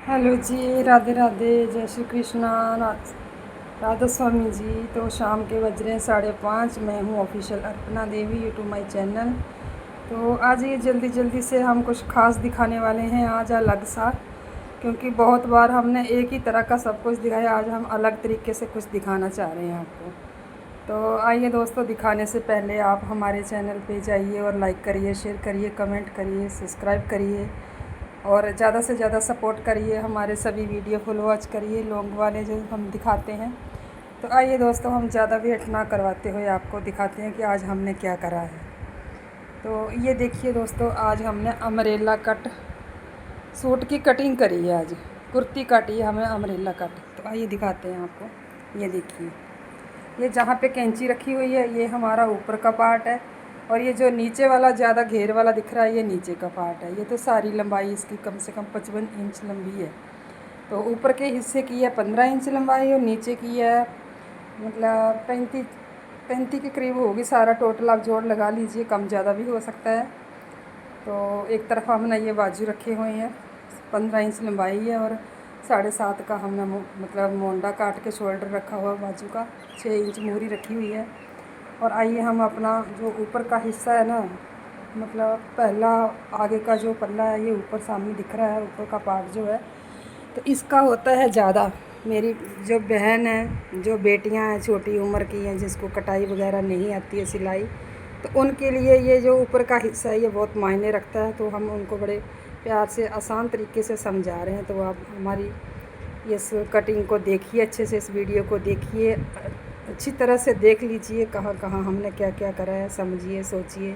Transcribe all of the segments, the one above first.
Hello जी, राधे राधे, जय श्री कृष्णा, राधा स्वामी जी। तो शाम के बज रहे हैं 5:30। मैं हूँ official Arpana Devi, YouTube my channel. तो आज ये जल्दी जल्दी से हम कुछ खास दिखाने वाले हैं आज अलग सा, क्योंकि बहुत बार हमने एक ही तरह का सब कुछ दिखाया। आज हम अलग तरीके से कुछ दिखाना चाह रहे हैं आपको। तो आइए दोस्तों, दिखाने से पहले आप हमारे चैनल पे जाइए और लाइक करिए, शेयर करिए, कमेंट करिए, सब्सक्राइब करिए और ज़्यादा से ज़्यादा सपोर्ट करिए। हमारे सभी वीडियो फुल वॉच करिए, लॉन्ग वाले जो हम दिखाते हैं। तो आइए दोस्तों, हम ज़्यादा वेट ना करवाते हुए आपको दिखाते हैं कि आज हमने क्या करा है। तो ये देखिए दोस्तों, आज हमने अमरेला कट सूट की कटिंग करी है। आज कुर्ती काटी है हमें अमरेला कट। तो आइए दिखाते हैं आपको। ये देखिए, ये जहाँ पे कैंची रखी हुई है ये हमारा ऊपर का पार्ट है, और ये जो नीचे वाला ज़्यादा घेर वाला दिख रहा है ये नीचे का पार्ट है। ये तो सारी लंबाई इसकी कम से कम 55 इंच लंबी है। तो ऊपर के हिस्से की है 15 इंच लंबाई और नीचे की है मतलब 35 के करीब होगी। सारा टोटल आप जोड़ लगा लीजिए, कम ज़्यादा भी हो सकता है। तो एक तरफ हमने ये बाजू रखे हुए हैं, 15 इंच लंबाई है, और 7.5 का हमने मतलब मोंडा काट के शोल्डर रखा हुआ बाजू का, 6 इंच मूरी रखी हुई है। और आइए हम अपना जो ऊपर का हिस्सा है ना, मतलब पहला आगे का जो पल्ला है ये ऊपर सामने दिख रहा है, ऊपर का पार्ट जो है, तो इसका होता है ज़्यादा। मेरी जो बहन है, जो बेटियां हैं छोटी उम्र की हैं, जिसको कटाई वगैरह नहीं आती है, सिलाई, तो उनके लिए ये जो ऊपर का हिस्सा है ये बहुत मायने रखता है। तो हम उनको बड़े प्यार से आसान तरीके से समझा रहे हैं। तो आप हमारी इस कटिंग को देखिए, अच्छे से इस वीडियो को देखिए, अच्छी तरह से देख लीजिए कहाँ कहाँ हमने क्या क्या करा है, समझिए, सोचिए,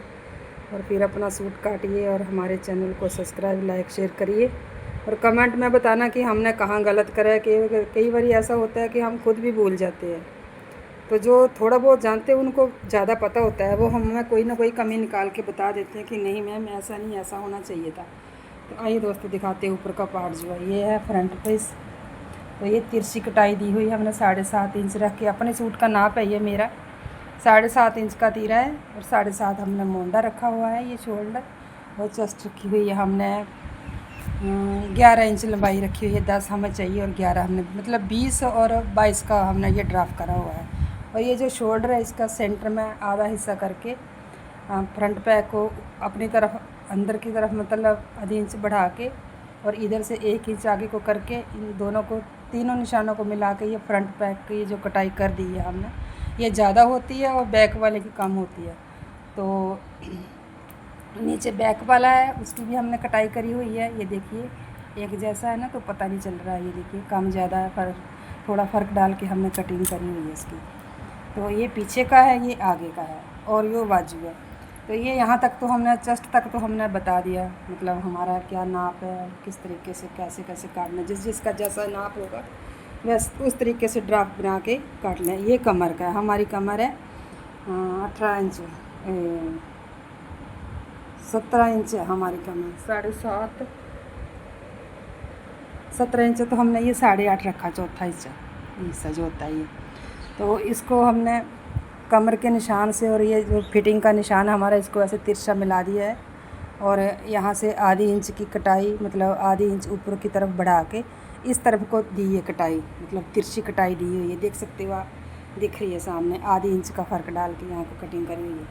और फिर अपना सूट काटिए। और हमारे चैनल को सब्सक्राइब, लाइक, शेयर करिए, और कमेंट में बताना कि हमने कहाँ गलत करा है। कि कई बार ऐसा होता है कि हम खुद भी भूल जाते हैं। तो जो थोड़ा बहुत जानते हैं उनको ज़्यादा पता होता है, वो हमें कोई ना कोई कमी निकाल के बता देते हैं कि नहीं मैम ऐसा नहीं, ऐसा होना चाहिए था। तो आइए दोस्तों दिखाते हैं ऊपर का पार्ट जो है, ये है फ्रंट फेस। तो ये तिरछी कटाई दी हुई हमने 7.5 इंच रख के, अपने सूट का नाप है ये मेरा, 7.5 इंच का तीरा है, और 7.5 हमने मोंडा रखा हुआ है। ये शोल्डर और चेस्ट रखी हुई है हमने 11 इंच लंबाई रखी हुई है। 10 हमें चाहिए और 11 हमने मतलब 20 और 22 का हमने ये ड्राफ्ट करा हुआ है। और ये जो शोल्डर है इसका सेंटर में आधा हिस्सा करके फ्रंट पैक को अपनी तरफ अंदर की तरफ मतलब आधी इंच बढ़ा के, और इधर से 1 इंच आगे को करके, इन दोनों को, तीनों निशानों को मिला के ये फ्रंट पैक की जो कटाई कर दी है हमने, ये ज़्यादा होती है और बैक वाले की कम होती है। तो नीचे बैक वाला है उसकी भी हमने कटाई करी हुई है। ये देखिए, एक जैसा है ना तो पता नहीं चल रहा है। ये देखिए कम ज़्यादा है, पर थोड़ा फ़र्क डाल के हमने कटिंग करी हुई है इसकी। तो ये पीछे का है, ये आगे का है, और ये बाजू है। तो ये यहाँ तक तो हमने, चेस्ट तक तो हमने बता दिया, मतलब हमारा क्या नाप है, किस तरीके से कैसे कैसे काटना, जिस जिसका जैसा नाप होगा बस उस तरीके से ड्राफ्ट बना के काट लें। ये कमर का है, हमारी कमर है 18 इंच, 17 इंच है हमारी कमर, 7.5, 17 इंच। तो हमने ये 8.5 रखा, चौथा हिस्सा जो होता है ये। तो इसको हमने कमर के निशान से, और ये जो फिटिंग का निशान है हमारा, इसको ऐसे तिरछा मिला दिया है, और यहाँ से आधी इंच की कटाई, मतलब आधी इंच ऊपर की तरफ बढ़ा के इस तरफ को दी है कटाई, मतलब तिरछी कटाई दी हुई है। देख सकते हो आप, दिख रही है सामने, आधी इंच का फ़र्क डाल के यहाँ को कटिंग करी हुई है।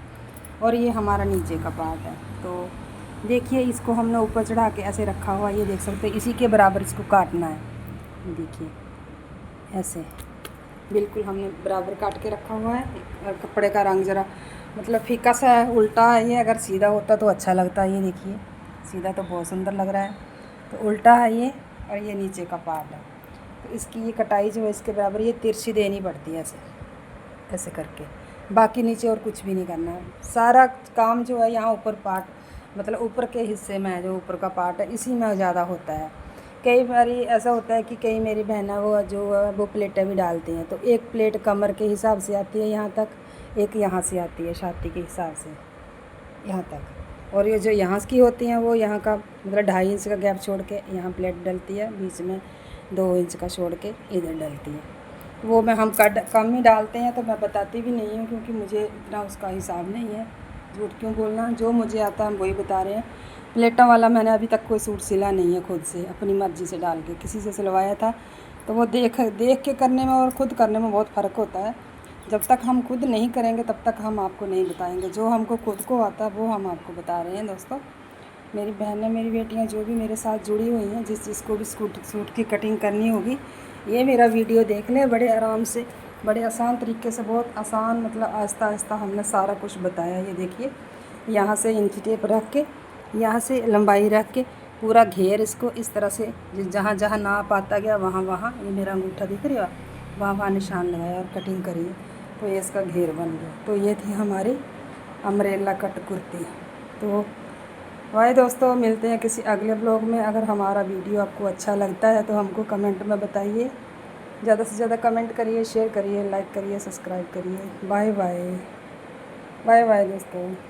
और ये हमारा नीचे का पार्ट है। तो देखिए, इसको हमने ऊपर चढ़ा के ऐसे रखा हुआ, ये देख सकते हैं, इसी के बराबर इसको काटना है। देखिए ऐसे बिल्कुल हमने बराबर काट के रखा हुआ है। और कपड़े का रंग ज़रा मतलब फीका सा है, उल्टा है ये। अगर सीधा होता तो अच्छा लगता है। ये देखिए, सीधा तो बहुत सुंदर लग रहा है, तो उल्टा है ये, और ये नीचे का पार्ट है। तो इसकी ये कटाई जो है इसके बराबर ये तिरछी देनी पड़ती है, ऐसे ऐसे करके। बाकी नीचे और कुछ भी नहीं करना है। सारा काम जो है यहाँ ऊपर पार्ट, मतलब ऊपर के हिस्से में जो ऊपर का पार्ट है इसी में ज़्यादा होता है। कई बारी ऐसा होता है कि कई मेरी बहनें वो जो है वो प्लेटें भी डालती हैं, तो एक प्लेट कमर के हिसाब से आती है यहाँ तक, एक यहाँ से आती है छाती के हिसाब से यहाँ तक। और ये जो यहाँ की होती हैं वो यहाँ का मतलब 2.5 इंच का गैप छोड़ के यहाँ प्लेट डलती है, बीच में 2 इंच का छोड़ के इधर डलती है। वो मैं हम कम ही डालते हैं, तो मैं बताती भी नहीं हूँ, क्योंकि मुझे इतना उसका हिसाब नहीं है। झूठ क्यों बोलना, जो मुझे आता है हम वही बता रहे हैं। प्लेटों वाला मैंने अभी तक कोई सूट सिला नहीं है खुद से, अपनी मर्ज़ी से डाल के, किसी से सिलवाया था। तो वो देख देख के करने में और ख़ुद करने में बहुत फ़र्क होता है। जब तक हम खुद नहीं करेंगे तब तक हम आपको नहीं बताएंगे। जो हमको खुद को आता है वो हम आपको बता रहे हैं दोस्तों। मेरी बहनें, मेरी बेटियां जो भी मेरे साथ जुड़ी हुई हैं, जिसको भी सूट की कटिंग करनी होगी, ये मेरा वीडियो देख लें। बड़े आराम से, बड़े आसान तरीके से, बहुत आसान, मतलब आहिस्ता आहिस्ता हमने सारा कुछ बताया। ये देखिए, यहाँ से इंची टेप रख के, यहाँ से लंबाई रख के पूरा घेर इसको इस तरह से, जहाँ जहाँ नाप आता गया वहाँ वहाँ, ये मेरा अंगूठा दिख रहा है, वहाँ वहाँ निशान लगाया और कटिंग करी। तो ये इसका घेर बन गया। तो ये थी हमारी अम्ब्रेला कट कुर्ती। तो भाई दोस्तों, मिलते हैं किसी अगले ब्लॉग में। अगर हमारा वीडियो आपको अच्छा लगता है तो हमको कमेंट में बताइए। ज़्यादा से ज़्यादा कमेंट करिए, शेयर करिए, लाइक करिए, सब्सक्राइब करिए। बाय बाय, बाय बाय दोस्तों।